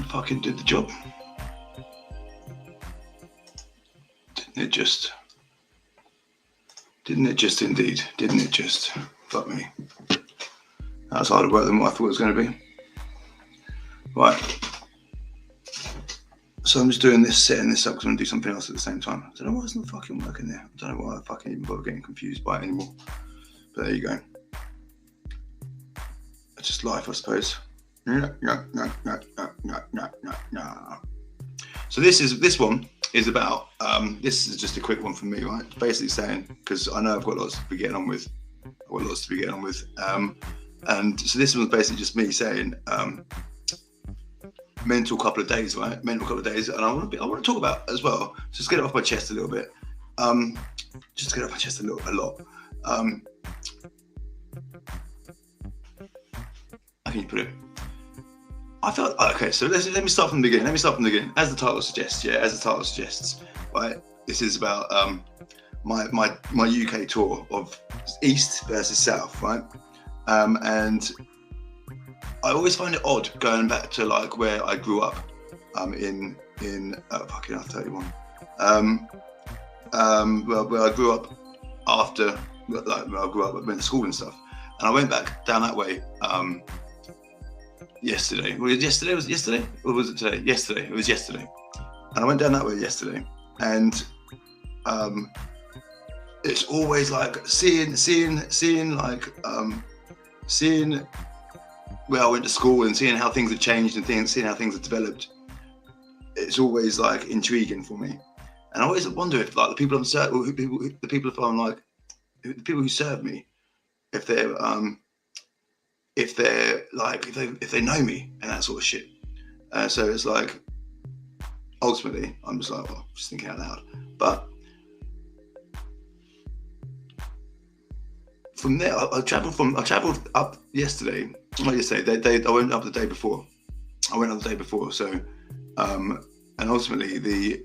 Fucking did the job. Didn't it just indeed? Didn't it just? Fuck me. That was harder work than what I thought it was going to be. Right. So I'm just doing this, setting this up because I'm going to do something else at the same time. I don't know why it's not fucking working there. I don't know why I fucking even bother getting confused by it anymore. But there you go. It's just life, I suppose. So this one is about, this is just a quick one from me, right? Basically saying, because I know I've got lots to be getting on with. And so this one's basically just me saying, mental couple of days, right? Mental couple of days, and I want to talk about as well. Just get it off my chest a little bit. Just to get it off my chest a lot. How can you put it? I felt okay. So let me start from the beginning. As the title suggests, right? This is about my UK tour of East versus South, right? And I always find it odd going back to like where I grew up, in fucking 31. Where I grew up after, like where I grew up, I went to school and stuff, and I went back down that way. Yesterday. Was it yesterday? Or was it today? Yesterday. It was yesterday. And I went down that way yesterday, and it's always like seeing where I went to school and seeing how things have changed and seeing how things have developed. It's always like intriguing for me, and I always wonder if like the people who serve me, if they know me and that sort of shit. So it's like, ultimately, I'm just like, well, just thinking out loud. But from there, I travelled up yesterday. Not yesterday. I went up the day before. So, and ultimately the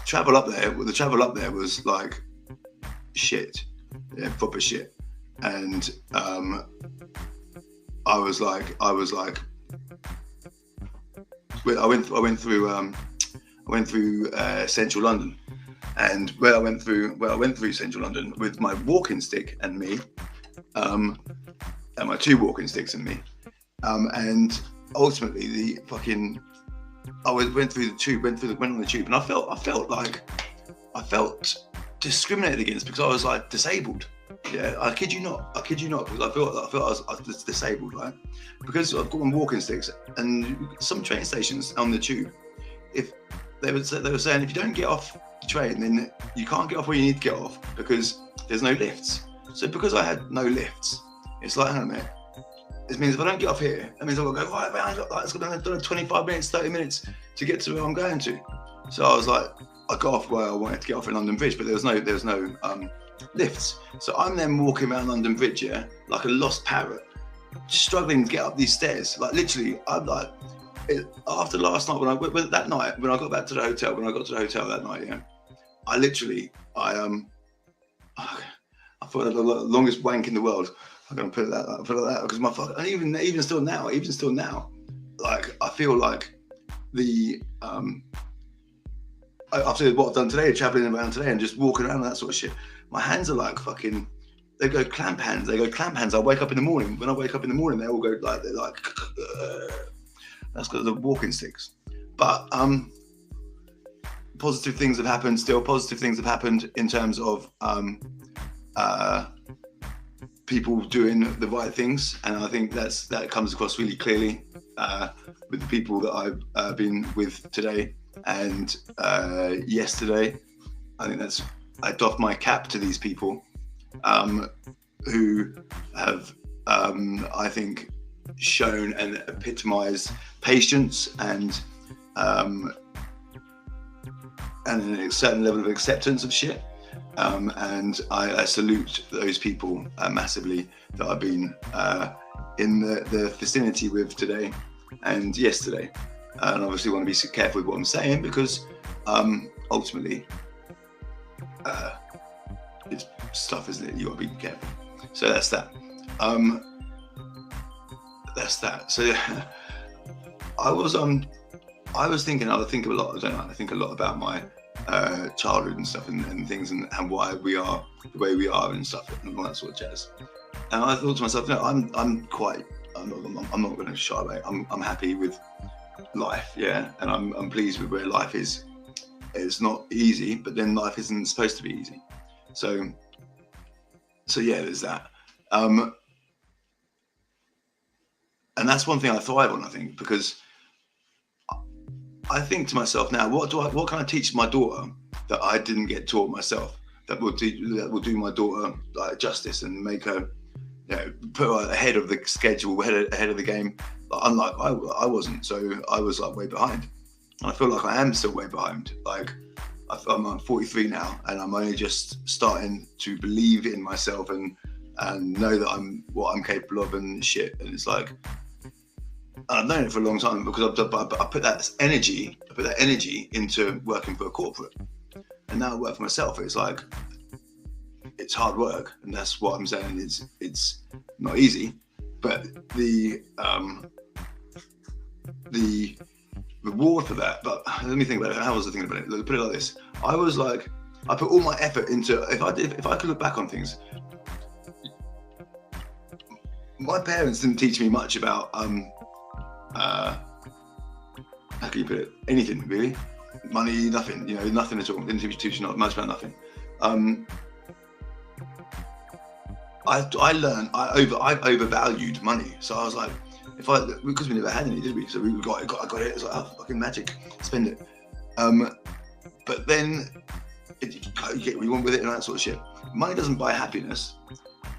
travel up there was like shit, yeah, proper shit. And I went through central London, and where I went through central London with my walking stick and me, and my two walking sticks and me, and ultimately I went through the tube, went on the tube, and I felt discriminated against because I was like disabled. Yeah, I kid you not, because I felt I was disabled, right? Because I've got my walking sticks, and some train stations on the tube, if they were saying if you don't get off the train, then you can't get off where you need to get off because there's no lifts. So because I had no lifts, it's like, hang on a minute. It means if I don't get off here, that means I've got to go right around. It's going to 25 minutes, 30 minutes to get to where I'm going to. So I was like, I got off where I wanted to get off in London Bridge, but there was no lifts. So I'm then walking around London Bridge, yeah, like a lost parrot, struggling to get up these stairs. Like literally, I'm like, after last night when I got back to the hotel, that night, yeah, I thought I had the longest wank in the world. I'm gonna put it that because my fuck, and even still now, like I feel like the after what I've done today, traveling around today and just walking around and that sort of shit, my hands are like fucking, they go clamp hands. I wake up in the morning. When I wake up in the morning, they all go like, they're like, that's because of the walking sticks. But positive things have happened in terms of people doing the right things, and I think that comes across really clearly with the people that I've been with today and yesterday. I think I doff my cap to these people who have, I think, shown and epitomised patience and a certain level of acceptance of shit. And I salute those people massively that I've been in the vicinity with today and yesterday. And obviously want to be careful with what I'm saying because ultimately it's stuff, isn't it? You got to be careful. So that's that. So I was thinking, I think a lot, don't I? I think a lot about my childhood and stuff and things and why we are the way we are and stuff and all that sort of jazz. And I thought to myself, no, I'm not going to shy away. I'm happy with life, yeah, and I'm pleased with where life is. It's not easy, but then life isn't supposed to be easy. So yeah, there's that. And that's one thing I thrive on, I think, because I think to myself now, what can I teach my daughter that I didn't get taught myself, that will do my daughter like justice and make her, put her ahead of the schedule, ahead of the game. Unlike I wasn't, so I was like way behind, and I feel like I am still way behind. Like I'm 43 now, and I'm only just starting to believe in myself and know that I'm what I'm capable of and shit. And it's like, I've known it for a long time because I put that energy into working for a corporate, and now I work for myself. It's like, it's hard work, and that's what I'm saying. It's not easy, but the reward for that. But let me think about it. How was I thinking about it? Put it like this: I was like, I put all my effort into. If I could look back on things, my parents didn't teach me much about how can you put it? Anything really? Money, nothing. Nothing at all. Didn't teach you not much about nothing. I learned I overvalued money, so I was like, because we never had any, did we? So I got it. It's like, oh, fucking magic, spend it. But then you get what you want with it and that sort of shit. Money doesn't buy happiness.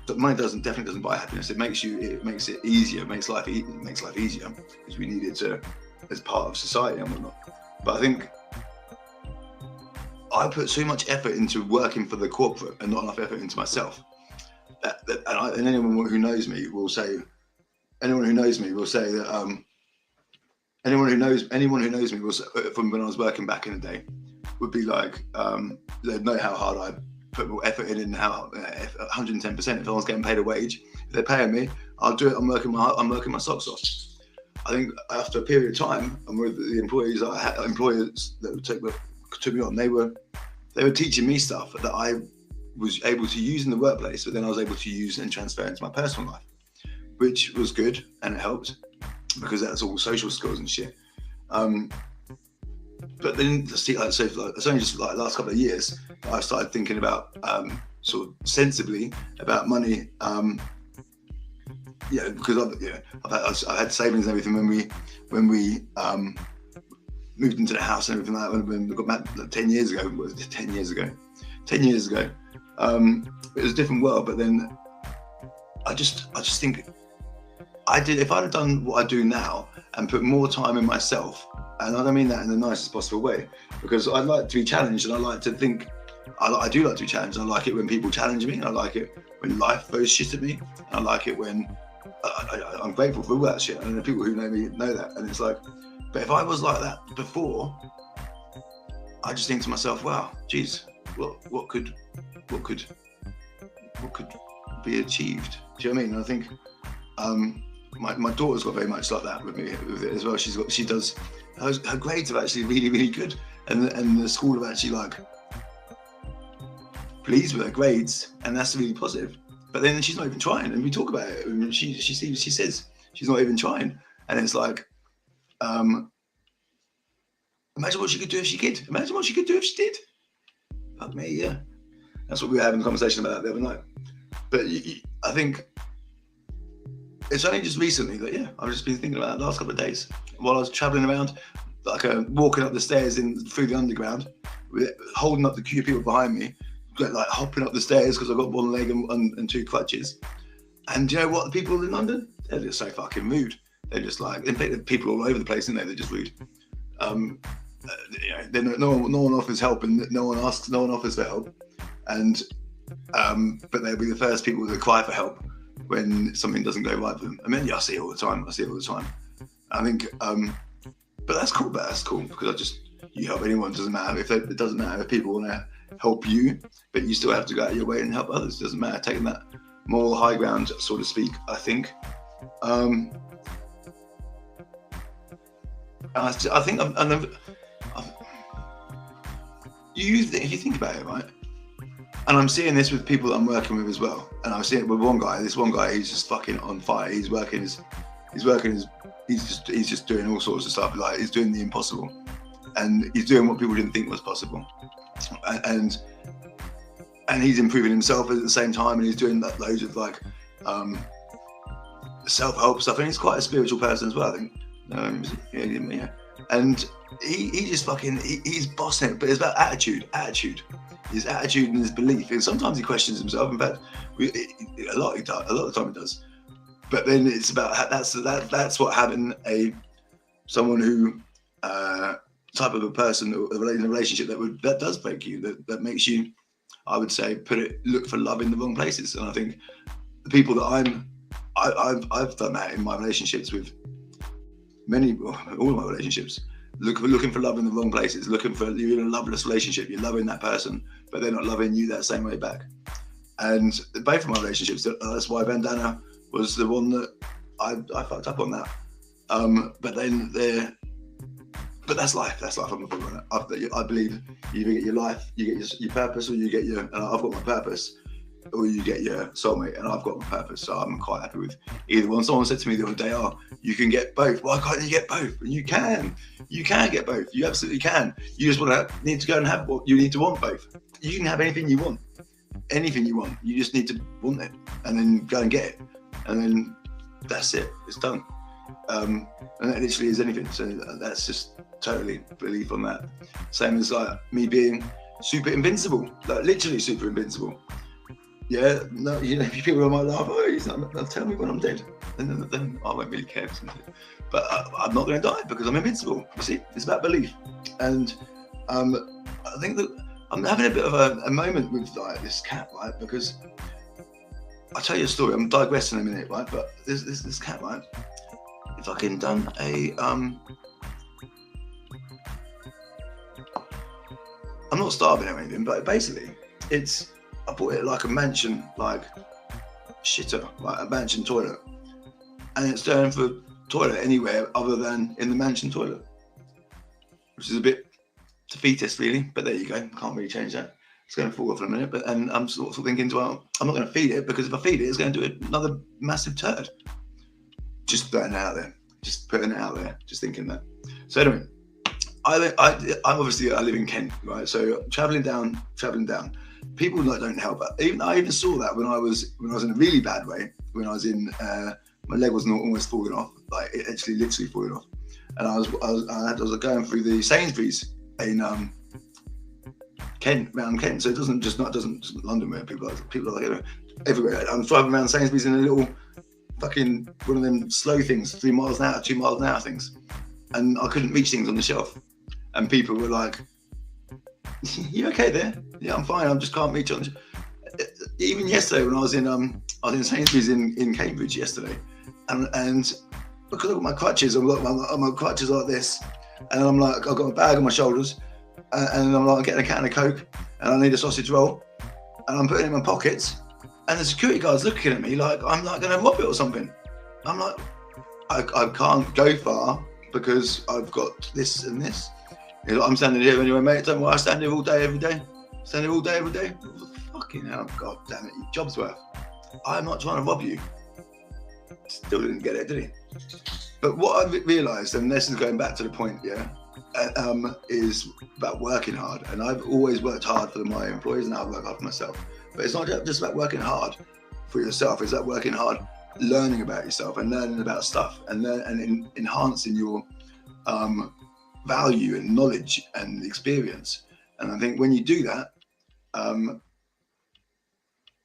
But money definitely doesn't buy happiness. It makes it easier. It makes life easier because we need it to as part of society and whatnot. But I think I put so much effort into working for the corporate and not enough effort into myself. And anyone who knows me will say that anyone who knows me will say from when I was working back in the day would be like, they'd know how hard I put more effort in and how 110%. If I was getting paid a wage, if they're paying me, I'll do it. I'm working my socks off. I think after a period of time, and with the employers that took me on, they were teaching me stuff that I was able to use in the workplace, but then I was able to use and transfer into my personal life, which was good, and it helped because that's all social skills and shit. But then, it's only just like the last couple of years that I started thinking about sort of sensibly about money. Because I had savings and everything when we moved into the house and everything like that. When we got back 10 years ago. What was it? 10 years ago. 10 years ago. It was a different world. But then I just think if I'd have done what I do now and put more time in myself. And I don't mean that in the nicest possible way, because I like to be challenged, and I like to think, I do like to be challenged. I like it when people challenge me, and I like it when life throws shit at me, and I like it when I'm grateful for all that shit. And the people who know me know that. And it's like, but if I was like that before, I just think to myself, wow, geez, what could be achieved? Do you know what I mean? And I think my daughter's got very much like that with me with it as well. She does. Her grades are actually really, really good, and the school are actually like pleased with her grades, and that's really positive. But then she's not even trying, and we talk about it. And she says she's not even trying, and it's like, imagine what she could do if she did. Imagine what she could do if she did. Fuck me, yeah. That's what we were having a conversation about the other night. But I think it's only just recently that I've just been thinking about it the last couple of days while I was travelling around, like walking up the stairs through the underground, holding up the queue of people behind me, like hopping up the stairs because I've got one leg and two crutches. And do you know what? The people in London, they're just so fucking rude. They're just like, in fact, people all over the place, they're just rude. No one offers help, and no one offers for help. And but they'll be the first people to cry for help when something doesn't go right for them. I mean, I see it all the time. I think, but that's cool. Because you help anyone. It doesn't matter it doesn't matter if people want to help you, but you still have to go out of your way and help others. It doesn't matter taking that moral high ground, so to speak. I think. I think if you think about it, right? And I'm seeing this with people that I'm working with as well. And I'm seeing it with one guy. This one guy, he's just fucking on fire. He's working his he's just doing all sorts of stuff. Like he's doing the impossible, and he's doing what people didn't think was possible, and he's improving himself at the same time, and he's doing loads of like self-help stuff, and he's quite a spiritual person as well, I think. Yeah. And he just fucking he's bossing it, but it's about attitude, his attitude and his belief. And sometimes he questions himself. In fact, a lot of the time he does. But then it's about that's what having someone who type of a person in a relationship that does break you, that makes you, I would say, look for love in the wrong places. And I think the people that I've done that in my relationships with all of my relationships, looking for love in the wrong places, you're in a loveless relationship, you're loving that person, but they're not loving you that same way back. And both of my relationships, that's why Bandana was the one that I fucked up on that. But that's life. I'm not on that. I believe you either get your life, you get your purpose, or you get and I've got my purpose, or you get your soulmate, and I've got my purpose. So I'm quite happy with either one. Someone said to me the other day, you can get both. Why can't you get both? And you can get both. You absolutely can. You just need to go and have what you need to want both. You can have anything you want. You just need to want it, and then go and get it, and then that's it. It's done. And that literally is anything. So that's just totally belief on that. Same as like me being super invincible, like literally super invincible. Yeah, no, people might laugh. They'll tell me when I'm dead, and then I won't really care. But I'm not going to die because I'm invincible. You see, it's about belief, and I think that I'm having a bit of a moment with like this cat, right? Because I'll tell you a story. I'm digressing a minute, right? But this cat, right? If I can done I'm not starving or anything, but basically I bought it like a mansion, like shitter, like a mansion toilet, and it's going for toilet anywhere other than in the mansion toilet, which is a bit defeatist, really. But there you go, can't really change that. It's going to fall off in a minute, and I'm sort of thinking, well, I'm not going to feed it, because if I feed it, it's going to do another massive turd. Just putting it out there, just thinking that. So anyway, I live in Kent, right? So traveling down. People don't help. I even saw that when I was in a really bad way. When I was in, my leg was almost falling off, like it actually literally falling off. And I was going through the Sainsbury's in Kent, around Kent. So it doesn't London where people are like everywhere. I'm driving around Sainsbury's in a little fucking one of them slow things, 3 miles an hour, 2 miles an hour things, and I couldn't reach things on the shelf. And people were like, "You okay there?" "Yeah, I'm fine. I just can't reach on." Even yesterday, when I was in Sainsbury's in Cambridge yesterday, and because I've got my crutches, my crutches like this, and I'm like, I've got a bag on my shoulders, and I'm like getting a can of Coke, and I need a sausage roll, and I'm putting it in my pockets, and the security guard's looking at me like I'm like going to rob it or something. I'm like, I can't go far because I've got this and this. I'm standing here anyway, mate. Don't worry, I stand here all day, every day. Fucking hell, god damn it, your job's worth. I'm not trying to rob you. Still didn't get it, did he? But what I've realised, and this is going back to the point, is about working hard. And I've always worked hard for my employees, and I work hard for myself. But it's not just about working hard for yourself. It's about working hard, learning about yourself and learning about stuff, and enhancing your value and knowledge and experience. And I think when you do that,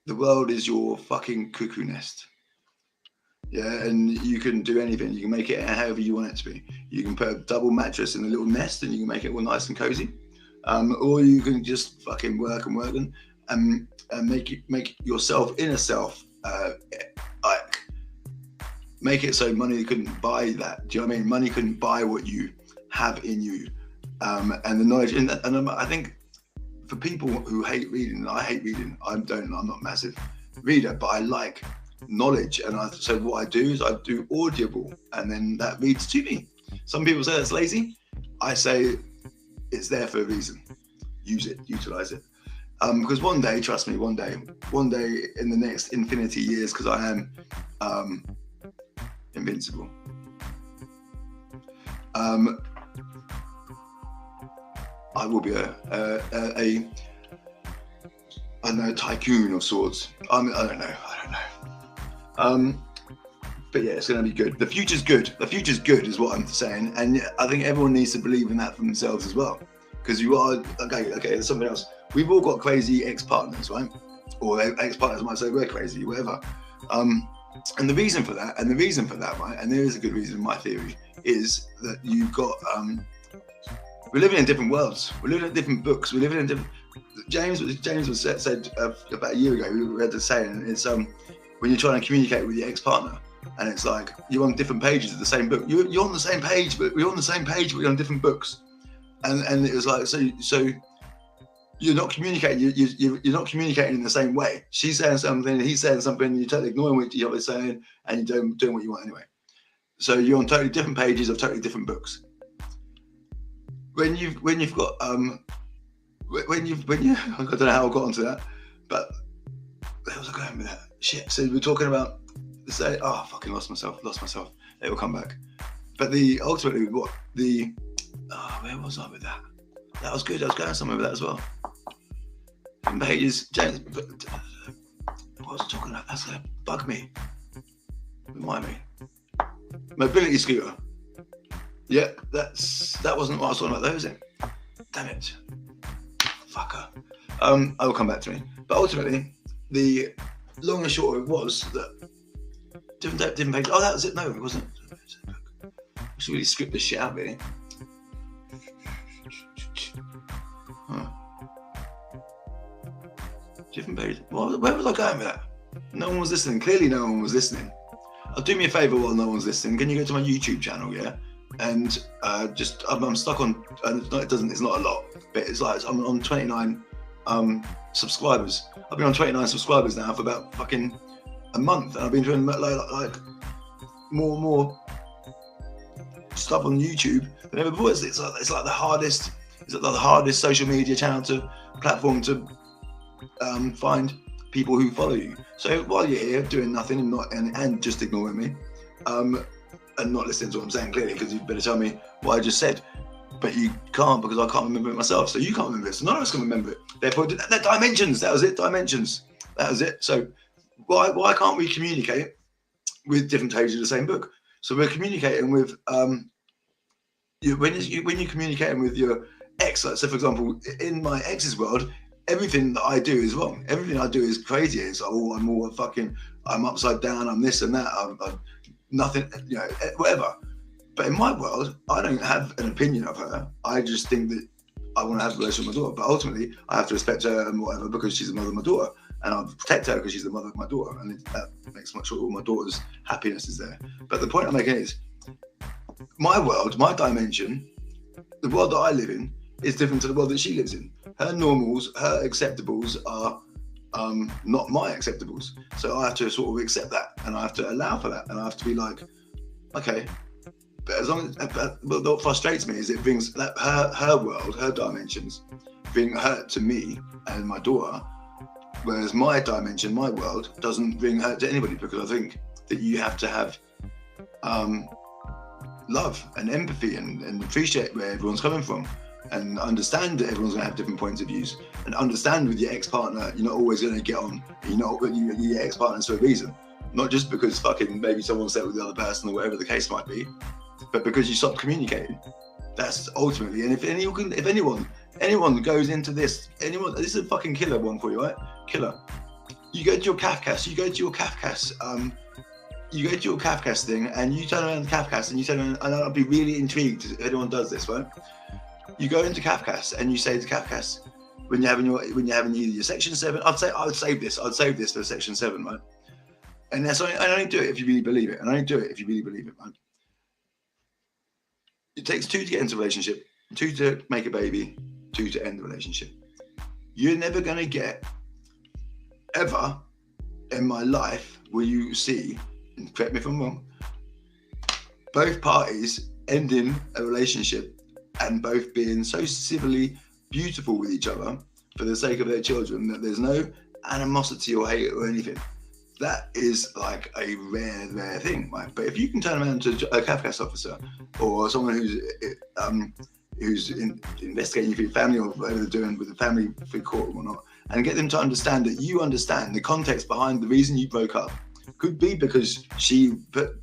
the world is your fucking cuckoo nest. Yeah, and you can do anything. You can make it however you want it to be. You can put a double mattress in a little nest and you can make it all nice and cozy. Or you can just fucking work and make yourself inner self like make it so money couldn't buy that. Do you know what I mean? Money couldn't buy what you have in you, and the knowledge. And I think for people who hate reading, and I hate reading. I'm not a massive reader, but I like knowledge. And so what I do is I do Audible, and then that reads to me. Some people say that's lazy. I say it's there for a reason. Use it, utilize it. Because one day, trust me, one day in the next infinity years, because I am invincible. I will be a I don't know, tycoon of sorts. I don't know. But yeah, it's going to be good. The future's good. The future's good is what I'm saying. And I think everyone needs to believe in that for themselves as well. Because you are, okay, there's something else. We've all got crazy ex-partners, right? Or ex-partners might say we're crazy, whatever. And the reason for that, right, and there is a good reason in my theory, is that you've got, we're living in different worlds. We're living in different books. We're living in different, James was said about a year ago, we read the saying, and it's when you're trying to communicate with your ex-partner, and it's like you're on different pages of the same book. You're on the same page, but we're on the same page, but we're on different books. And it was like, so you're not communicating. You're not communicating in the same way. She's saying something, he's saying something. You're totally ignoring what each other's saying, and you're doing what you want anyway. So you're on totally different pages of totally different books. When you've got when you I don't know how I got onto that, but where was I going with that? Shit. So we're talking about say, oh, I fucking lost myself. It will come back. But ultimately where was I with that? That was good. I was going somewhere with that as well. And pages, James, what was I talking about? That's gonna bug me. Remind me. Mobility scooter. Yeah, that wasn't what I was talking about though, is it? Damn it. Fucker. I will come back to me. But ultimately, the long and short of it was that different pages. Oh, that was it. No, it wasn't. I should really script this shit out, really. Different pages. Where was I going with that? No one was listening. Clearly, no one was listening. Do me a favour while no one's listening. Can you go to my YouTube channel, yeah? And I'm stuck on. It's not a lot, but it's like I'm on 29 subscribers. I've been on 29 subscribers now for about fucking a month, and I've been doing like more stuff on YouTube than ever before. It's like the hardest. It's like the hardest social media platform to find people who follow you. So while you're here doing nothing and just ignoring me, and not listening to what I'm saying clearly, because you better tell me what I just said. But you can't, because I can't remember it myself. So you can't remember it. So none of us can remember it. Therefore, they're dimensions. That was it. Dimensions. That was it. So why can't we communicate with different pages of the same book? So we're communicating with when you're communicating with your ex. So for example, in my ex's world, everything that I do is wrong. Everything I do is crazy. It's I'm upside down. I'm this and that. I'm nothing. Whatever. But in my world, I don't have an opinion of her. I just think that I want to have a relationship with my daughter. But ultimately, I have to respect her and whatever, because she's the mother of my daughter. And I'll protect her because she's the mother of my daughter. And that makes sure all my daughter's happiness is there. But the point I'm making is, my world, my dimension, the world that I live in, is different to the world that she lives in. Her normals, her acceptables are not my acceptables. So I have to sort of accept that, and I have to allow for that. And I have to be like, okay. But as long as, what frustrates me is it brings that her world, her dimensions, bring hurt to me and my daughter, whereas my dimension, my world, doesn't bring hurt to anybody, because I think that you have to have love and empathy and appreciate where everyone's coming from, and understand that everyone's going to have different points of views, and understand with your ex-partner, you're not always going to get on. You're not your ex-partners for a reason, not just because fucking maybe someone slept with the other person or whatever the case might be, but because you stopped communicating. That's ultimately, and if anyone goes into this, this is a fucking killer one for you, right? Killer. You go to your Kafkas, thing, and you turn around the Kafkas and you turn around, and I'll be really intrigued if anyone does this, right? You go into Kafkas and you say to Kafkas, when you're having either your section 7, I would save this for section 7, right? And that's only, I only do it if you really believe it, right? It takes 2 to get into a relationship, 2 to make a baby, 2 to end the relationship. You're never going to get, ever in my life, will you see, and correct me if I'm wrong, both parties ending a relationship and both being so civilly beautiful with each other for the sake of their children that there's no animosity or hate or anything. that is like a rare thing, right? But if you can turn around to a Kafkas officer or someone who's investigating for your family or whatever they're doing with the family for court or whatnot, and get them to understand that you understand the context behind the reason you broke up, could be because she put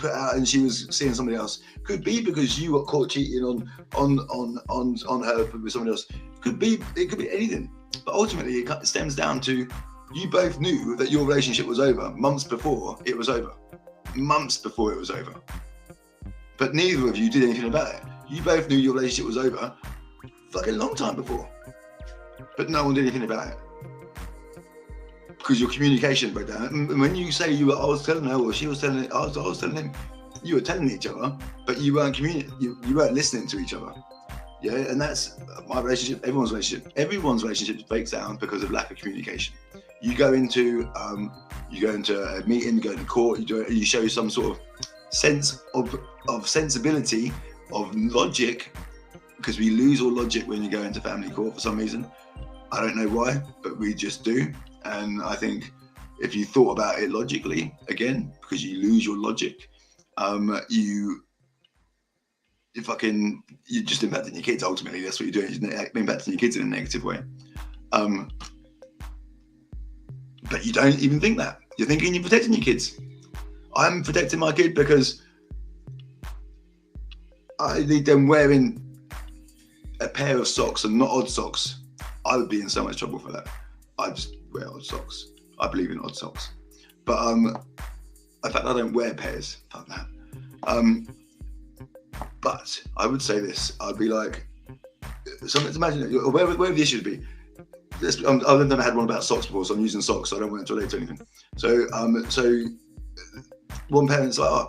out and she was seeing somebody else, could be because you got caught cheating on her with somebody else, it could be anything. But ultimately it stems down to you both knew that your relationship was over months before it was over. But neither of you did anything about it. You both knew your relationship was over fucking long time before, but no one did anything about it because your communication broke down. And when you say I was telling her or she was telling it, I was telling him, you were telling each other, but you weren't you weren't listening to each other. Yeah, and that's my relationship. Everyone's relationship breaks down because of lack of communication. You go into a meeting, you go to court, you show some sort of sense of sensibility, of logic, because we lose all logic when you go into family court for some reason. I don't know why, but we just do. And I think if you thought about it logically, again, because you lose your logic, you're just impacting your kids. Ultimately, that's what you're doing. You're impacting your kids in a negative way. But you don't even think that. You're thinking you're protecting your kids. I'm protecting my kid because I need them wearing a pair of socks and not odd socks. I would be in so much trouble for that. I just wear odd socks. I believe in odd socks. But in fact, I don't wear pairs. Fuck that. But I would say this. I'd be like, something to imagine, wherever the issue would be. I've never had one about socks before, so I'm using socks, so I don't want it to relate to anything. So one parent's like,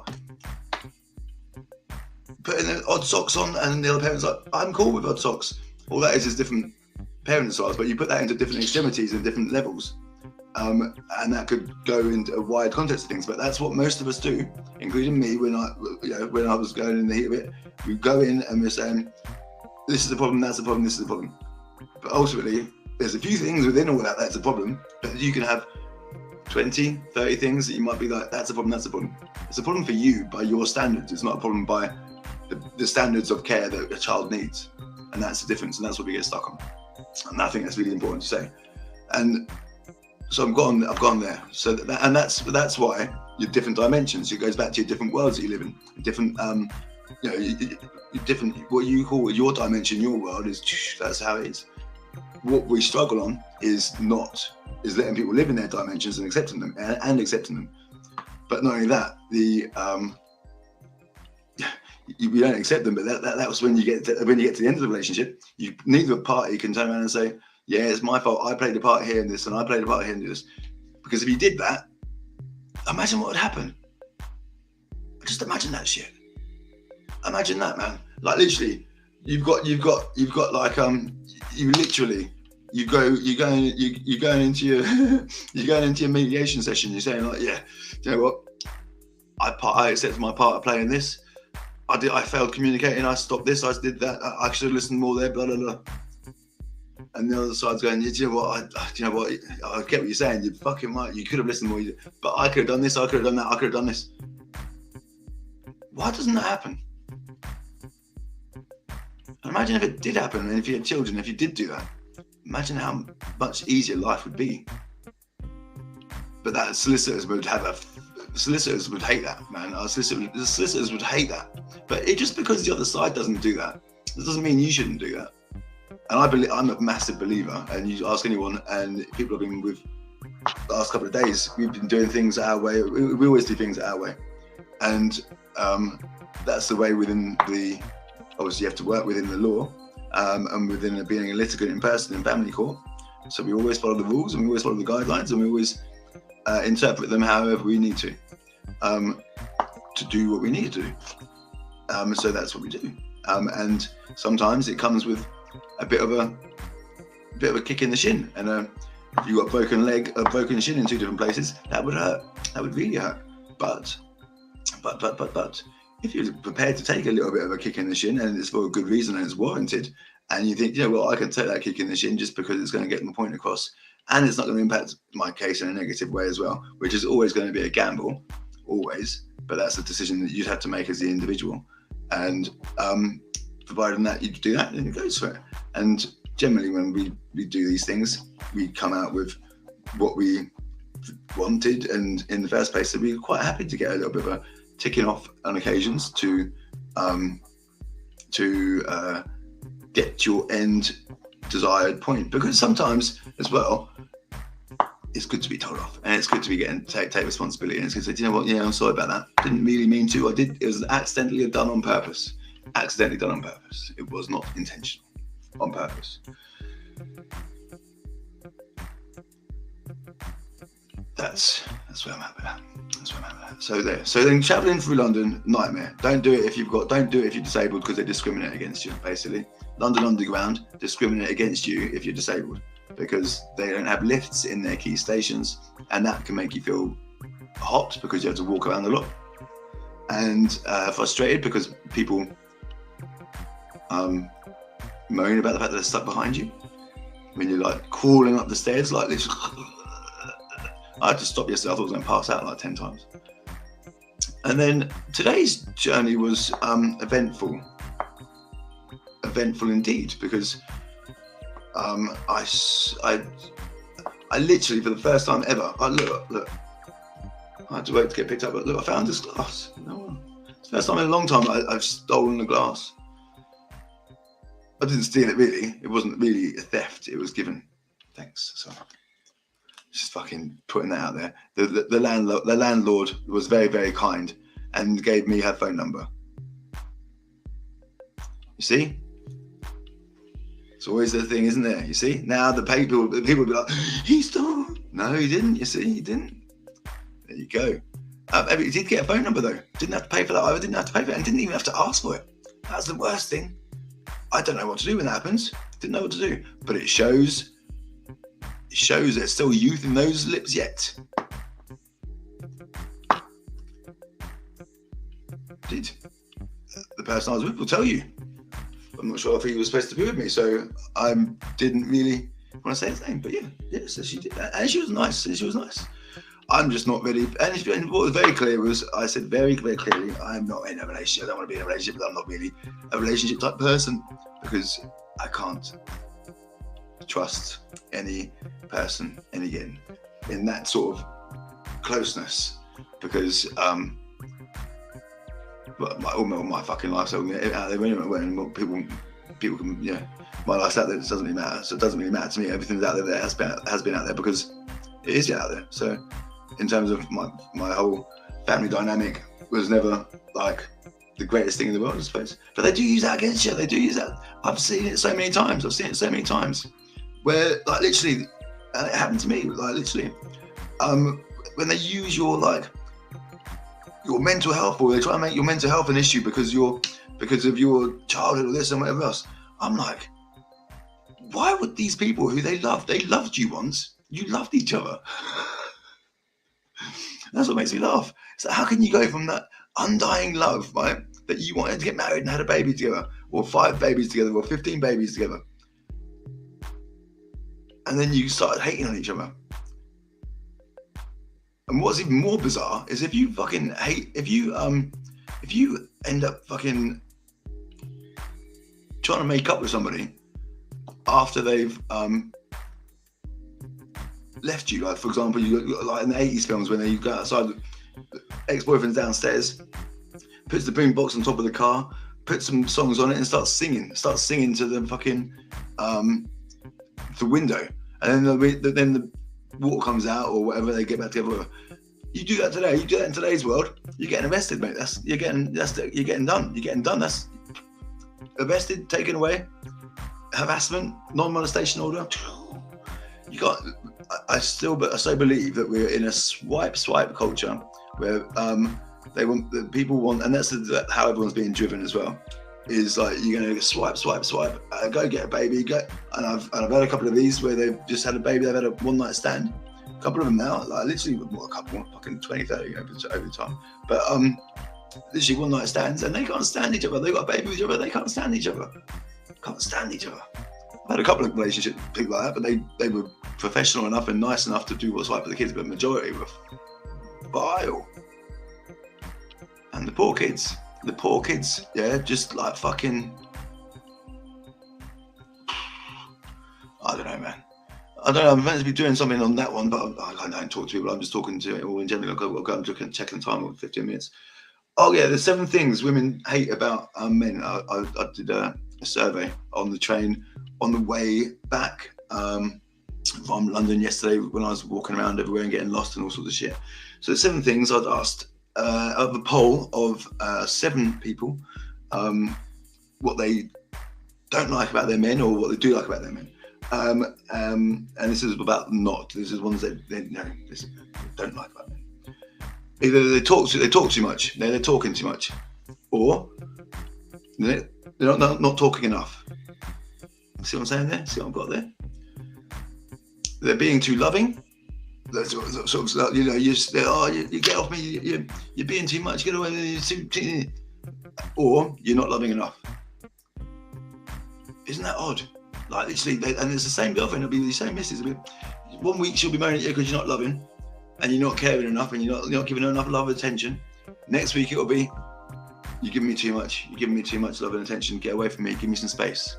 putting odd socks on, and the other parent's like, I'm cool with odd socks. All that is different parent styles, but you put that into different extremities and different levels, and that could go into a wide context of things. But that's what most of us do, including me. When I was going in the heat of it, we go in and we're saying, this is the problem, that's the problem, this is the problem. But ultimately, there's a few things within all that's a problem, but you can have 20, 30 things that you might be like, that's a problem, that's a problem. It's a problem for you by your standards. It's not a problem by the standards of care that a child needs. And that's the difference, and that's what we get stuck on. And I think that's really important to say. And so I've gone there. So that's why your different dimensions. It goes back to your different worlds that you live in. Different, different. What you call your dimension, your world is. That's how it is. What we struggle on is letting people live in their dimensions and accepting them. But not only that, we don't accept them. But that was when you get to the end of the relationship. Neither party can turn around and say, yeah, it's my fault. I played a part here in this, and I played a part here in this. Because if you did that, imagine what would happen. Just imagine that shit. Imagine that, man. Like literally, you've got like you going into your mediation session. You're saying like, yeah, you know what? I accepted my part of playing this. I failed communicating. I stopped this. I did that. I should have listened more there. Blah blah blah. And the other side's going, you know what? I get what you're saying. You're fucking right. You could have listened more. But I could have done this. I could have done that. I could have done this. Why doesn't that happen? Imagine if it did happen, and if you had children, if you did do that. Imagine how much easier life would be. But that solicitors would hate that, man. The solicitors would hate that. But just because the other side doesn't do that, it doesn't mean you shouldn't do that. And I'm a massive believer, and you ask anyone, and people have been with the last couple of days, we've been doing things our way. We always do things our way. And that's the way obviously you have to work within the law, and within being a litigant in person in family court. So we always follow the rules, and we always follow the guidelines, and we always interpret them however we need to do what we need to do. So that's what we do. And sometimes it comes with a bit of a kick in the shin, and if you got a broken leg, a broken shin in two different places, that would hurt. That would really hurt. But if you're prepared to take a little bit of a kick in the shin, and it's for a good reason and it's warranted, and you think, you know, well, I can take that kick in the shin just because it's going to get my point across, and it's not going to impact my case in a negative way as well, which is always going to be a gamble, always. But that's a decision that you'd have to make as the individual, and providing that you do that, then it goes for it. And generally, when we do these things, we come out with what we wanted, and in the first place, so we're quite happy to get a little bit of a ticking off on occasions to get your end desired point, because sometimes as well it's good to be told off, and it's good to be getting take responsibility, and it's good to say, you know what, yeah, I'm sorry about that, didn't really mean to, it was accidentally done on purpose. It was not intentional, on purpose. That's where I'm at with that. So then travelling through London, nightmare. Don't do it if you're disabled, because they discriminate against you, basically. London Underground discriminate against you if you're disabled, because they don't have lifts in their key stations, and that can make you feel hot because you have to walk around a lot, and frustrated because people moan about the fact that they're stuck behind you when you're like crawling up the stairs like this. I had to stop yesterday. I thought I was going to pass out like 10 times. And then today's journey was eventful indeed, because I literally, for the first time ever, look, I had to wait to get picked up, but look, I found this glass. It's the first time in a long time I've stolen a glass. I didn't steal it really. It wasn't really a theft. It was given. Thanks. So just fucking putting that out there. The landlord was very, very kind and gave me her phone number. You see? It's always the thing, isn't there? You see? Now the people will be like, he stole. No, he didn't. You see, he didn't. There you go. He did get a phone number though. Didn't have to pay for that. I didn't have to pay for it, and didn't even have to ask for it. That's the worst thing. I don't know what to do when that happens. Didn't know what to do. But it shows there's still youth in those lips yet. Did. The person I was with will tell you. I'm not sure if he was supposed to be with me, so I didn't really want to say his name. But yeah, so she did that. And she was nice. I'm just not ready. And what was very clear was, I said very, very clearly, I'm not in a relationship. I don't want to be in a relationship, but I'm not really a relationship type person, because I can't trust any person and again in that sort of closeness, because my fucking life's out there anyway, when people can, yeah, my life's out there, it doesn't really matter. So it doesn't really matter to me. Everything's out there that has been out there, because it is out there. So in terms of my whole family dynamic was never like the greatest thing in the world, I suppose. But they do use that against you. They do use that. I've seen it so many times. Where like literally, and it happened to me, like literally, when they use your mental health, or they try and make your mental health an issue because of your childhood or this and whatever else. I'm like, why would these people who they loved you once, you loved each other. That's what makes me laugh. So how can you go from that undying love, right, that you wanted to get married and had a baby together, or 5 babies together, or 15 babies together, and then you started hating on each other? And what's even more bizarre is if you fucking hate, if you end up fucking trying to make up with somebody after they've left you, like for example, you like in the 80s films when you go outside, the ex-boyfriend's downstairs, puts the boombox on top of the car, puts some songs on it, and starts singing to the fucking the window, and then the water comes out or whatever, they get back together. You do that today. You do that in today's world, you're getting arrested, mate. You're getting done. That's arrested, taken away, harassment, non-molestation order. You got. I so believe that we're in a swipe culture where people want, and that's how everyone's being driven as well. Is like you're gonna swipe, go get a baby, go. And I've had a couple of these where they've just had a baby, they've had a one night stand. A couple of them now, like literally, a couple, fucking 20, 30 over time. But literally one night stands, and they can't stand each other. They got a baby with each other, they can't stand each other. I've had a couple of relationship people like that, but they were professional enough and nice enough to do what's right for the kids, but majority were vile. And the poor kids, yeah, just like fucking, I don't know, man. I don't know, I'm meant to be doing something on that one, but I don't talk to people, I'm just talking to it all in general. I've got to go and check the time, 15 minutes. Oh yeah, there's 7 things women hate about men. I did a survey on the train on the way back from London yesterday when I was walking around everywhere and getting lost and all sorts of shit. So the 7 things I'd asked of a poll of 7 people, what they don't like about their men or what they do like about their men. And this is about this is ones that they don't like about men. Either they talk too much, they're talking too much, or they're not talking enough. See what I'm saying there? See what I've got there? They're being too loving. That's sort of, you get off me, you're being too much, get away with it, or you're not loving enough. Isn't that odd? Like literally, and it's the same girlfriend, it'll be the same missus. 1 week she'll be moaning at you because you're not loving and you're not caring enough and you're not giving her enough love and attention. Next week it'll be, you're giving me too much, love and attention, get away from me, give me some space.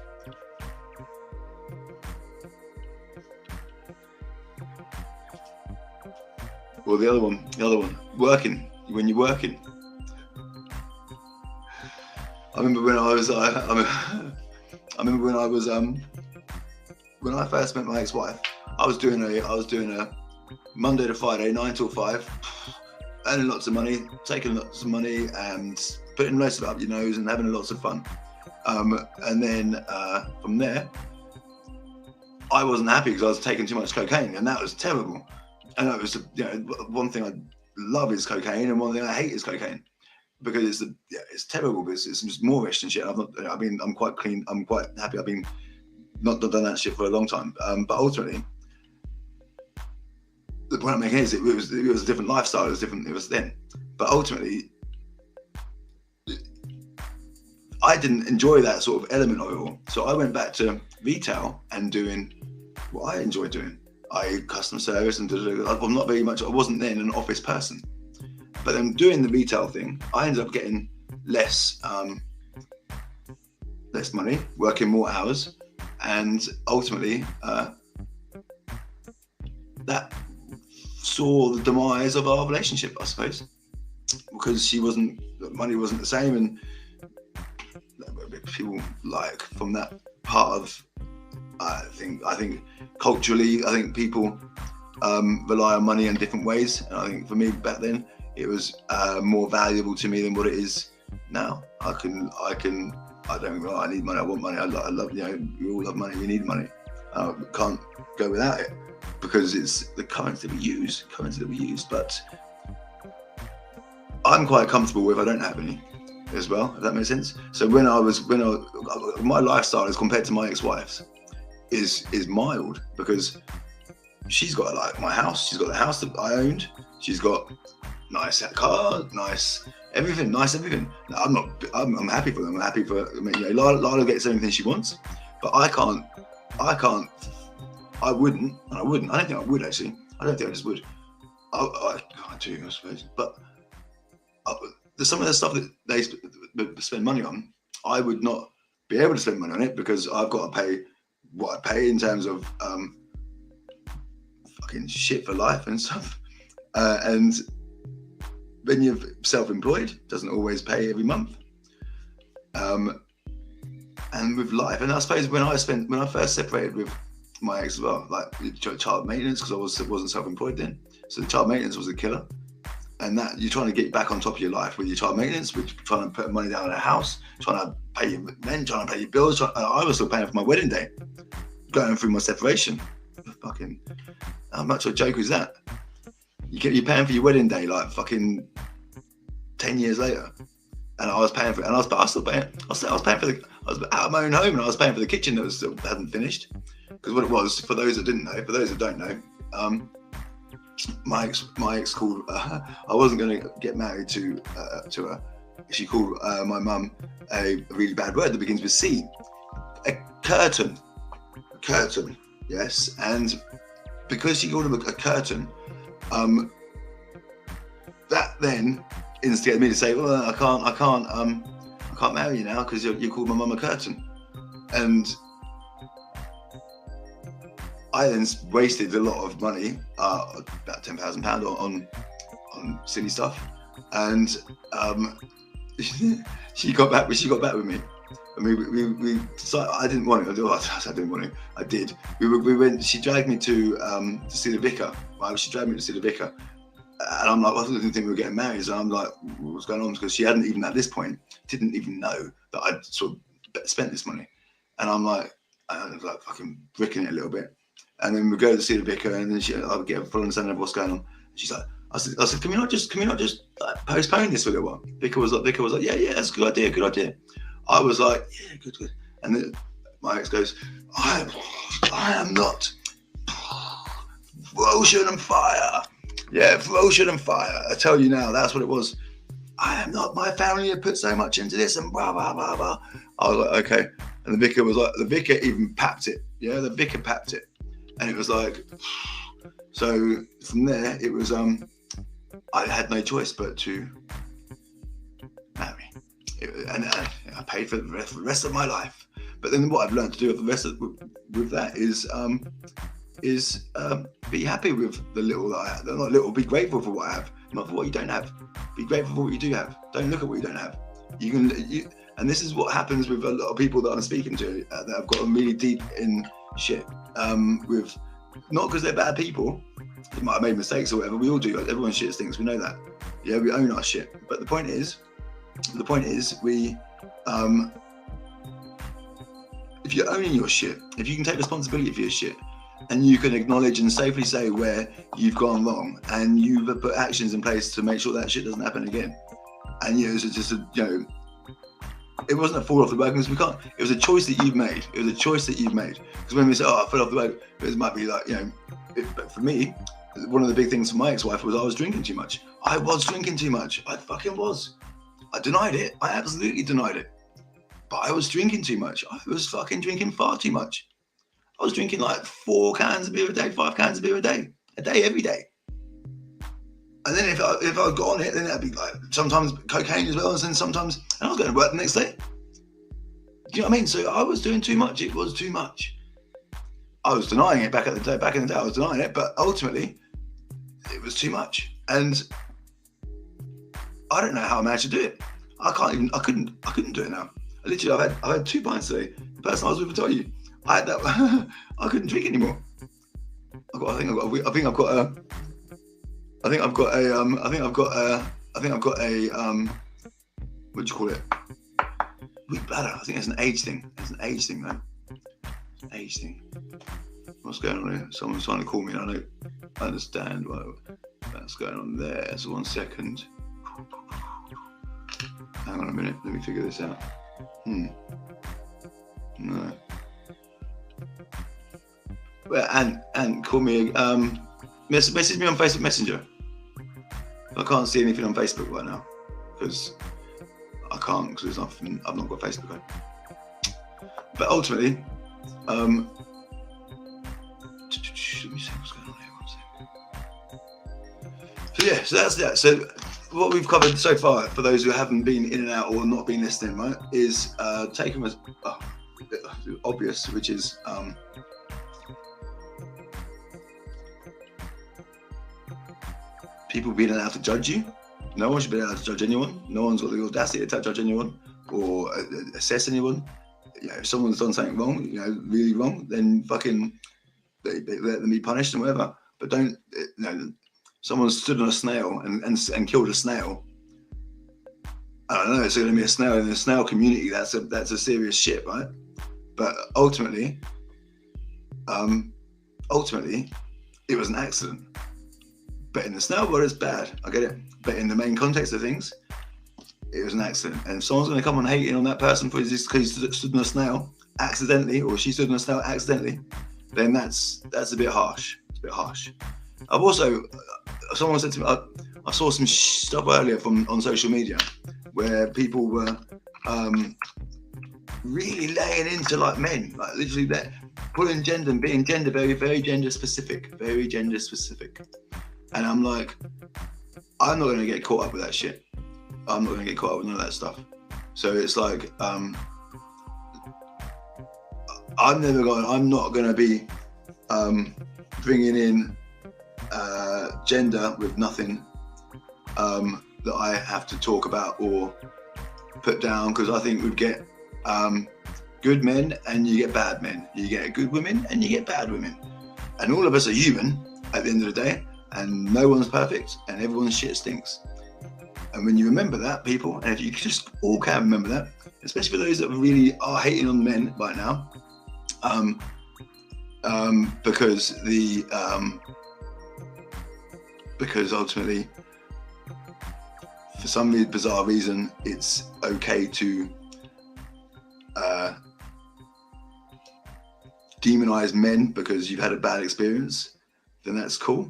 Or the other one, working, when you're working. I remember when when I first met my ex-wife, I was doing a Monday to Friday, 9 till 5, earning lots of money, taking lots of money, and putting most of it up your nose and having lots of fun. And then from there, I wasn't happy because I was taking too much cocaine, and that was terrible. And that was, one thing I love is cocaine, and one thing I hate is cocaine, because it's terrible. Because it's just Moorish and shit. I'm quite clean. I'm quite happy. I've been not done that shit for a long time. But ultimately, the point I'm making is it was a different lifestyle. It was different. It was then. But ultimately, I didn't enjoy that sort of element of it all. So I went back to retail and doing what I enjoy doing. Customer service and I'm not very much. I wasn't then an office person. But then doing the retail thing, I ended up getting less money, working more hours, and ultimately that saw the demise of our relationship, I suppose, because money wasn't the same, and people like from that part of, I think culturally, I think people rely on money in different ways, and I think for me back then it was more valuable to me than what it is now. I don't know, I need money, I want money, I love, we all love money, we need money. Can't go without it because it's the currency that we use, but I'm quite comfortable with I don't have any as well, if that makes sense. So my lifestyle as compared to my ex-wife's is mild, because she's got like my house, she's got the house that I owned, she's got nice car, nice everything. I'm happy for them. I'm happy for, Lila gets everything she wants, but I wouldn't. I don't think I would actually. I don't think I just would. I do, I suppose. But some of the stuff that they spend money on, I would not be able to spend money on it because I've got to pay what I pay in terms of fucking shit for life and stuff. And when you're self-employed, doesn't always pay every month. And with life, and I suppose when I first separated with my ex as well, like child maintenance, because I wasn't self-employed then, so the child maintenance was a killer. And that you're trying to get back on top of your life with your child maintenance, with trying to put money down in a house, trying to pay your rent, trying to pay your bills. I was still paying for my wedding day, going through my separation. Fucking, how much of a joke is that? You're paying for your wedding day like fucking 10 years later, and I was paying for it, and I was still paying. I was paying for I was out of my own home, and I was paying for the kitchen that still hadn't finished. Because what it was, for those that didn't know, for those that don't know, my ex called. I wasn't going to get married to her. She called my mum a really bad word that begins with C. A curtain. Yes, and because she called him a curtain, that then instigated me to say, well, I can't marry you now because you called my mum a curtain. And I then wasted a lot of money, about £10,000 on silly stuff, and she got back with me. I mean, we decided, I didn't want it. I didn't want it. I did. We went. She dragged me to see the vicar. Right? She dragged me to see the vicar, and I'm like, I didn't think we were getting married. So I'm like, what's going on? Because she hadn't even at this point didn't even know that I'd sort of spent this money, and I'm like, I was like fucking bricking it a little bit. And then we go to see the vicar, and then I would get a full understanding of what's going on. She's like, I said, can we not just like, postpone this for a little while? Vicar was like, yeah, that's a good idea. I was like, yeah, good. And then my ex goes, I am not ferocious and fire. Yeah, ferocious and fire. I tell you now, that's what it was. I am not. My family had put so much into this and blah blah blah blah. I was like, okay. And the vicar was like, the vicar even papped it. Yeah, the vicar papped it. And it was like, so from there, it was, I had no choice but to marry. And I paid for the rest of my life. But then what I've learned to do with that is be happy with the little that I have. Not little, be grateful for what I have, not for what you don't have. Be grateful for what you do have. Don't look at what you don't have. And this is what happens with a lot of people that I'm speaking to that have gotten really deep in shit. With not because they're bad people, they might have made mistakes or whatever. We all do. Everyone shit stinks. We know that. Yeah, we own our shit. But the point is, we, if you're owning your shit, if you can take responsibility for your shit, and you can acknowledge and safely say where you've gone wrong, and you've put actions in place to make sure that shit doesn't happen again, and it's just it wasn't a fall off the wagon because we can't. It was a choice that you've made. Because when we say, "Oh, I fell off the wagon," it might be like, but for me, one of the big things for my ex-wife was I was drinking too much. I was drinking too much. I fucking was. I denied it. I absolutely denied it. But I was drinking too much. I was fucking drinking far too much. I was drinking like 4 cans of beer a day, 5 cans of beer a day, every day. And then if I got on it, then that'd be like sometimes cocaine as well, and then sometimes, and I was going to work the next day. Do you know what I mean? So I was doing too much. It was too much. I was denying it back in the day. I was denying it, but ultimately, it was too much. And I don't know how I managed to do it. I couldn't do it now. Literally, I've had 2 pints today. The person I was with will tell you, I had that. I couldn't drink anymore. I think I've got a what do you call it? Weak bladder. I think it's an age thing. Man. It's an age thing. What's going on here? Someone's trying to call me, and I don't understand what's going on there. So 1 second. Hang on a minute. Let me figure this out. No. Well, and call me. Message me on Facebook Messenger. I can't see anything on Facebook right now because I can't, because I've not got Facebook on. But ultimately, let me see what's going on here. So yeah, so that's that. So what we've covered so far, for those who haven't been in and out or not been listening, right, is taken as obvious, which is people being allowed to judge you. No one should be allowed to judge anyone. No one's got the audacity to judge anyone or assess anyone. If someone's done something wrong, really wrong, then fucking they let them be punished and whatever. But don't, someone stood on a snail and killed a snail. I don't know. It's going to be a snail in the snail community. That's a serious shit, right? But ultimately, it was an accident. But in the snail world, it's bad. I get it. But in the main context of things, it was an accident. And if someone's going to come on hating on that person because he stood on a snail accidentally, or she stood on a snail accidentally, then that's a bit harsh. It's a bit harsh. I've also, someone said to me, I saw some stuff earlier on social media where people were really laying into like men, like literally pulling gender and being gender very gender specific, and I'm like, I'm not going to get caught up with that shit. I'm not going to get caught up with none of that stuff. So it's like, I'm not going to be bringing in gender with nothing that I have to talk about or put down, because I think we'd get good men and you get bad men. You get good women and you get bad women. And all of us are human at the end of the day, and no one's perfect and everyone's shit stinks. And when you remember that, people, and if you just all can remember that, especially for those that really are hating on men right now, because ultimately, for some bizarre reason, it's okay to demonize men because you've had a bad experience, then that's cool.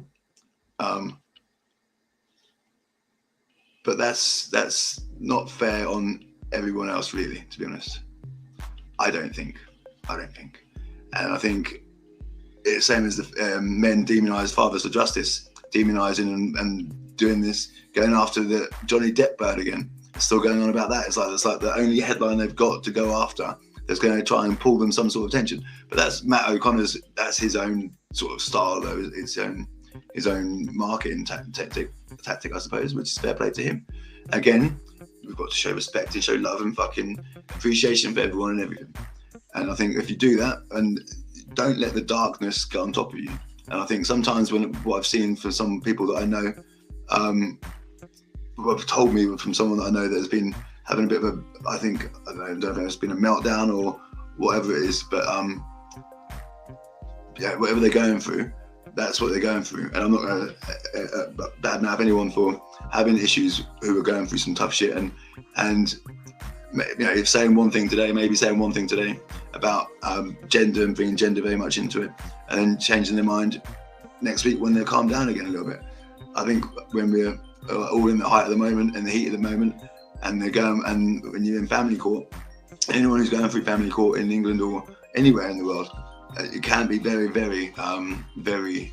But that's not fair on everyone else, really, to be honest. I don't think. And I think it's the same as the men demonize fathers for justice, demonizing and doing this, going after the Johnny Depp bird again. It's still going on about that. It's like the only headline they've got to go after that's going to try and pull them some sort of attention. But that's Matt O'Connor's, that's his own sort of style, though, his own marketing tactic, I suppose, which is fair play to him. Again, we've got to show respect and show love and fucking appreciation for everyone and everything. And I think if you do that, and don't let the darkness get on top of you. And I think sometimes what I've seen for some people that I know, what have told me from someone that I know that has been having a bit of I don't know if it's been a meltdown or whatever it is, but yeah, whatever they're going through, that's what they're going through. And I'm not going to badmouth anyone for having issues who are going through some tough shit, and you know, if saying one thing today, maybe saying one thing today about gender and bringing gender very much into it, and then changing their mind next week when they calm down again a little bit. I think when we're all in the height of the moment and the heat of the moment, and they're going, and when you're in family court, anyone who's going through family court in England or anywhere in the world, it can be very, very, very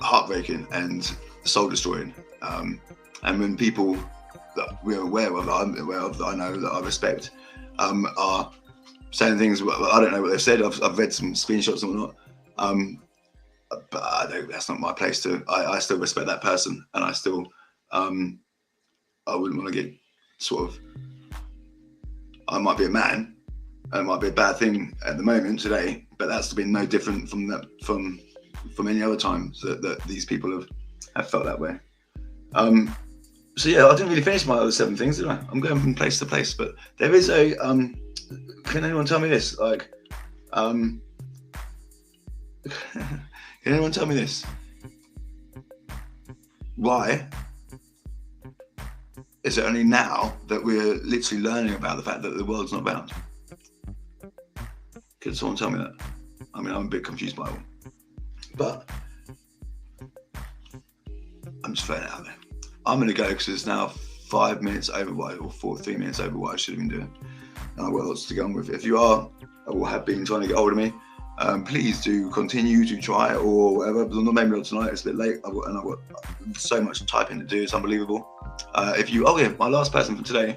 heartbreaking and soul destroying. And when people that we're aware of, I'm aware of, that I know, that I respect, are saying things, I don't know what they've said. I've read some screenshots and whatnot, but I don't, that's not my place to. I still respect that person, and I still, I wouldn't want to get sort of. I might be a man, and it might be a bad thing at the moment today, but that's been no different from that from any other times that these people have felt that way. So yeah, I didn't really finish my other 7 things, did I? I'm going from place to place, but there is a. Can anyone tell me this? Like, can anyone tell me this? Why is it only now that we're literally learning about the fact that the world's not round? Can someone tell me that? I mean, I'm a bit confused by it all, but I'm just throwing it out there. I'm going to go because it's now 5 minutes over or 3 minutes over what I should have been doing. And I've got lots to get on with. If you are or have been trying to get hold of me, please do continue to try or whatever. But maybe not tonight, it's a bit late. I've got so much typing to do, it's unbelievable. My last person from today,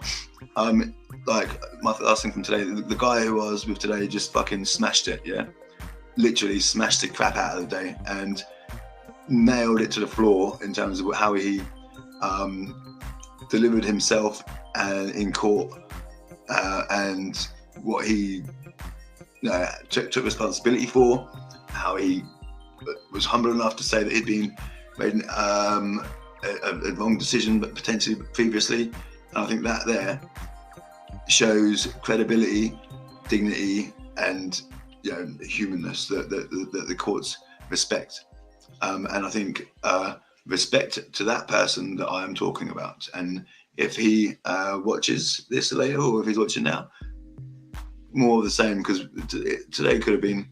like my last thing from today, the guy who I was with today just fucking smashed it, yeah? Literally smashed the crap out of the day and nailed it to the floor in terms of how he delivered himself in court, and what he took responsibility for, how he was humble enough to say that he'd been made a wrong decision, but potentially previously. And I think that there shows credibility, dignity, and humanness that the courts respect. And I think respect to that person that I am talking about. And if he watches this later, or if he's watching now, more of the same, because today could have been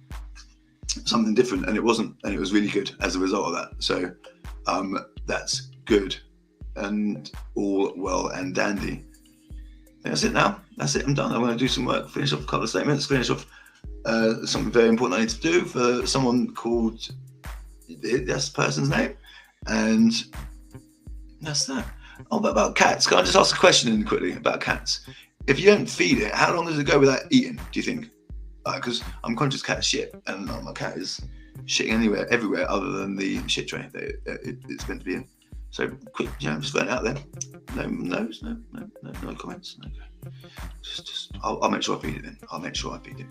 something different, and it wasn't, and it was really good as a result of that. So that's good and all well and dandy. That's it now. That's it. I'm done. I'm going to do some work, finish off a couple of statements, finish off something very important I need to do for someone called, that's the person's name, and that's that. Oh, but about cats, can I just ask a question quickly about cats? If you don't feed it, how long does it go without eating, do you think? Because I'm conscious cats shit, and my cat is shitting everywhere other than the shit tray that it's meant to be in. So quick, just put it out there. No comments. No. I'll make sure I feed it then. I'll make sure I feed it.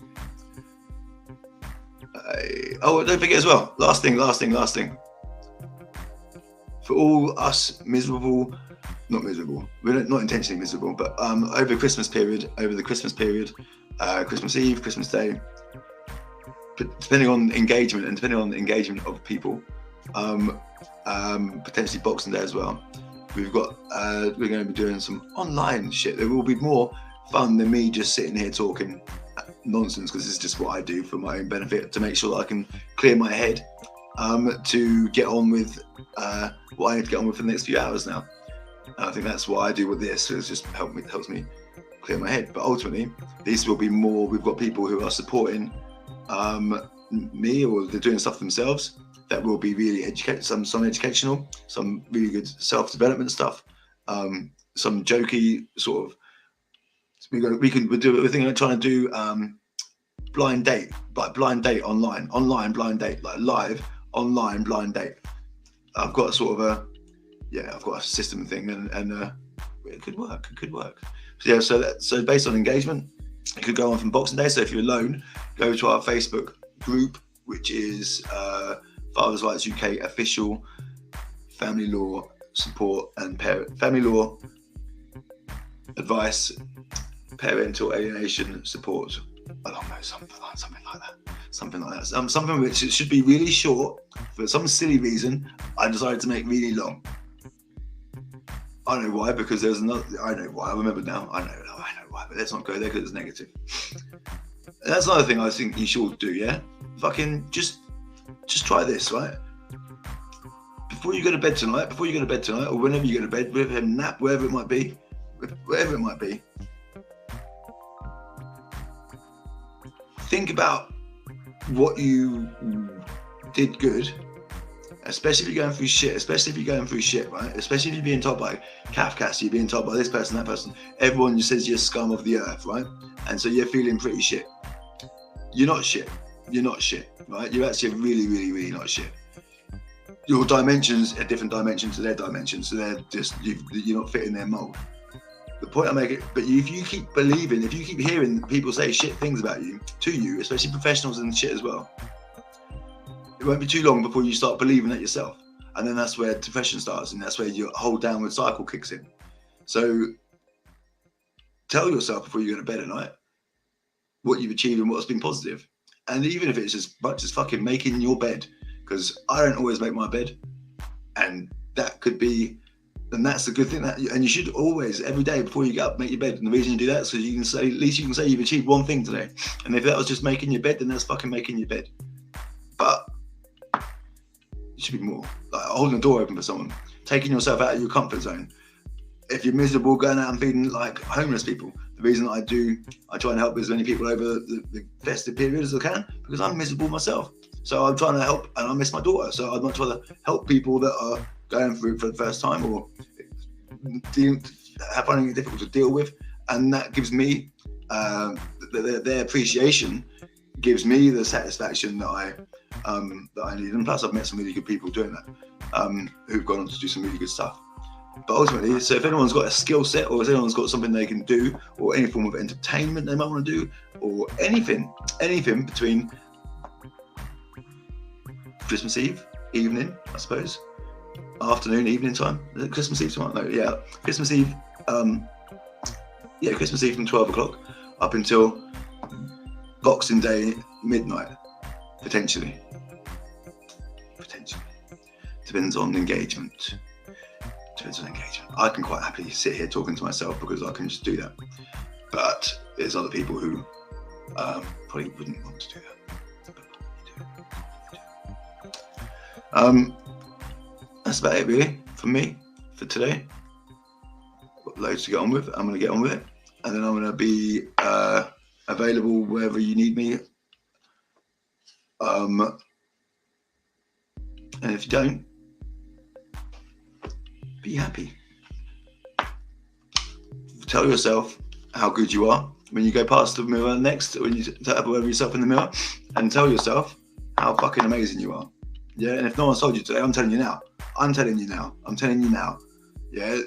Don't forget as well. Last thing. For all us not miserable. We're not intentionally miserable, but over the Christmas period, Christmas Eve, Christmas Day, depending on engagement and depending on the engagement of people, potentially Boxing Day as well. We're going to be doing some online shit. There will be more fun than me just sitting here talking nonsense, because this is just what I do for my own benefit, to make sure that I can clear my head to get on with what I need to get on with for the next few hours now. And I think that's what I do with this. So it just helps me clear my head. But ultimately, these will be more. We've got people who are supporting me, or they're doing stuff themselves that will be really some educational, some really good self-development stuff, some jokey sort of. We're trying to do blind date online blind date, like live online blind date. I've got sort of I've got a system thing, and it could work. So based on engagement, it could go on from Boxing Day. So if you're alone, go to our Facebook group, which is Fathers' Rights UK official family law support and family law advice, parental alienation support. I don't know, something like that. Something which should be really short. For some silly reason, I decided to make really long. I don't know why, because there's another. I know why. I remember now. I know why. But let's not go there because it's negative. That's another thing I think you should do. Yeah, fucking just try this, right? Before you go to bed tonight, or whenever you go to bed, whether a nap, wherever it might be. Think about what you did good, especially if you're going through shit, right? Especially if you're being told by Kafkas, you're being told by this person, that person. Everyone just says you're scum of the earth, right? And so you're feeling pretty shit. You're not shit, right? You're actually really, really, really not shit. Your dimensions are different dimensions to their dimensions, so they're just, you're not fitting their mold. The point I make it, but if you keep hearing people say shit things about you, to you, especially professionals and shit as well, it won't be too long before you start believing that yourself. And then that's where depression starts, and that's where your whole downward cycle kicks in. So tell yourself before you go to bed at night what you've achieved and what's been positive. And even if it's as much as fucking making your bed, because I don't always make my bed, and that could be. And that's the good thing, and you should always, every day before you get up, make your bed. And the reason you do that is so you can say, at least you can say you've achieved one thing today. And if that was just making your bed, then that's fucking making your bed. But it should be more. Like holding the door open for someone, taking yourself out of your comfort zone. If you're miserable, going out and feeding like homeless people. The reason I try and help as many people over the festive period as I can, because I'm miserable myself. So I'm trying to help, and I miss my daughter. So I'd much rather help people that are going through it for the first time, or finding it difficult to deal with, and that gives me their appreciation, gives me the satisfaction that I need. And plus, I've met some really good people doing that, who've gone on to do some really good stuff. But ultimately, so if anyone's got a skill set, or if anyone's got something they can do, or any form of entertainment they might want to do, or anything between Christmas Eve evening, I suppose. Afternoon, evening time. Christmas Eve tomorrow? No, yeah. Christmas Eve. Christmas Eve from 12 o'clock up until Boxing Day midnight, potentially. Depends on engagement. I can quite happily sit here talking to myself because I can just do that. But there's other people who probably wouldn't want to do that. That's about it really for me for today. Got loads to get on with. I'm going to get on with it, and then I'm going to be available wherever you need me And if you don't, be happy. Tell yourself how good you are when you go past the mirror next, when you have a word with yourself in the mirror, and tell yourself how fucking amazing you are. Yeah, and if no one's told you today, I'm telling you now. I'm telling you now. I'm telling you now. Yeah,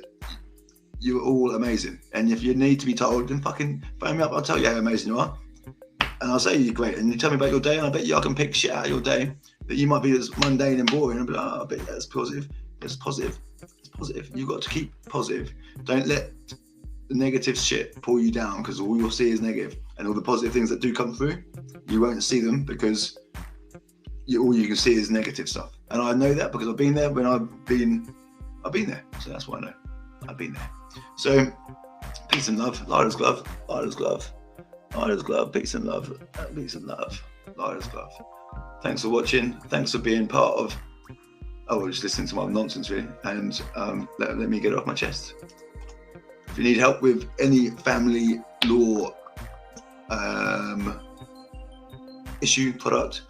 you're all amazing. And if you need to be told, then fucking phone me up. I'll tell you how amazing you are. And I'll say you're great. And you tell me about your day, and I bet you I can pick shit out of your day that you might be as mundane and boring. I'll be like, oh, I bet that's positive. It's positive. It's positive. You've got to keep positive. Don't let the negative shit pull you down, because all you'll see is negative. And all the positive things that do come through, you won't see them, because all you can see is negative stuff. And I know that because I've been there when I've been there. So that's why I know. I've been there. So peace and love. Lighter's glove. Lighter's glove. Lighter's glove. Peace and love. Peace and love. Lighter's glove. Thanks for watching. Thanks for being part of, just listening to my nonsense really. And let me get it off my chest. If you need help with any family law issue, product,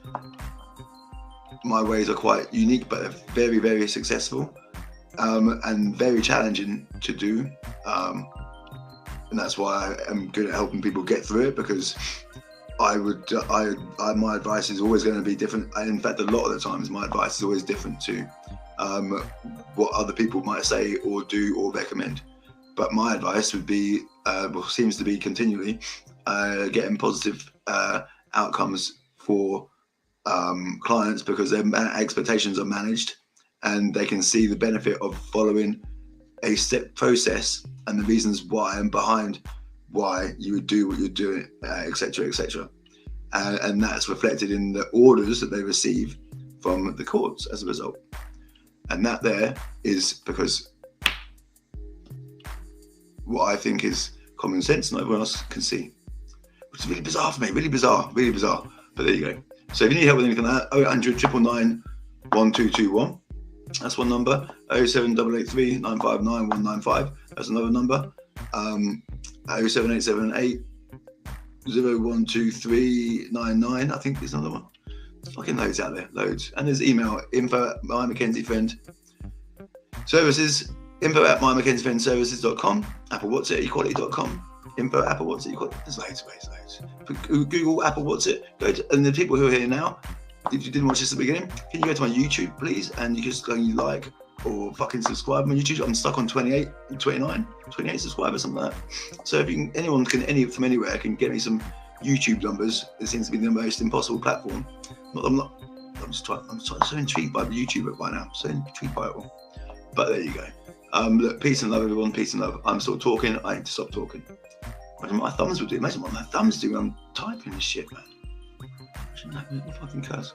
my ways are quite unique, but they're very, very successful, and very challenging to do. And that's why I am good at helping people get through it, because my advice is always going to be different. And in fact, a lot of the times my advice is always different to what other people might say or do or recommend. But my advice would be, seems to be continually, getting positive outcomes for clients, because their expectations are managed and they can see the benefit of following a step process and the reasons why and behind why you would do what you're doing, etc., etc. And that's reflected in the orders that they receive from the courts as a result. And that there is because what I think is common sense, not everyone else can see, which is really bizarre for me, really bizarre. But there you go. So if you need help with anything like that, 0800 999 1221. That's one number. 07883 959 195. That's another number. 07878 012399. I think there's another one. There's fucking loads out there, loads. And there's email, info@myMackenziefriend services, info@myMackenziefriendservices.com, Applewotzit equality.com, info@Applewotzit equality. There's loads. Google Applewotzit. And the people who are here now, if you didn't watch this at the beginning, can you go to my YouTube, please? And you just go and like or fucking subscribe on YouTube. I'm stuck on 28 subscribers, something like that. So if anyone from anywhere can get me some YouTube numbers, it seems to be the most impossible platform. I'm so intrigued by the YouTube by now. So intrigued by it all. But there you go. Look, peace and love, everyone. Peace and love. I'm still talking. I need to stop talking. Imagine what my thumbs would do. Imagine what my thumbs do when I'm typing this shit, man. Imagine that fucking curse.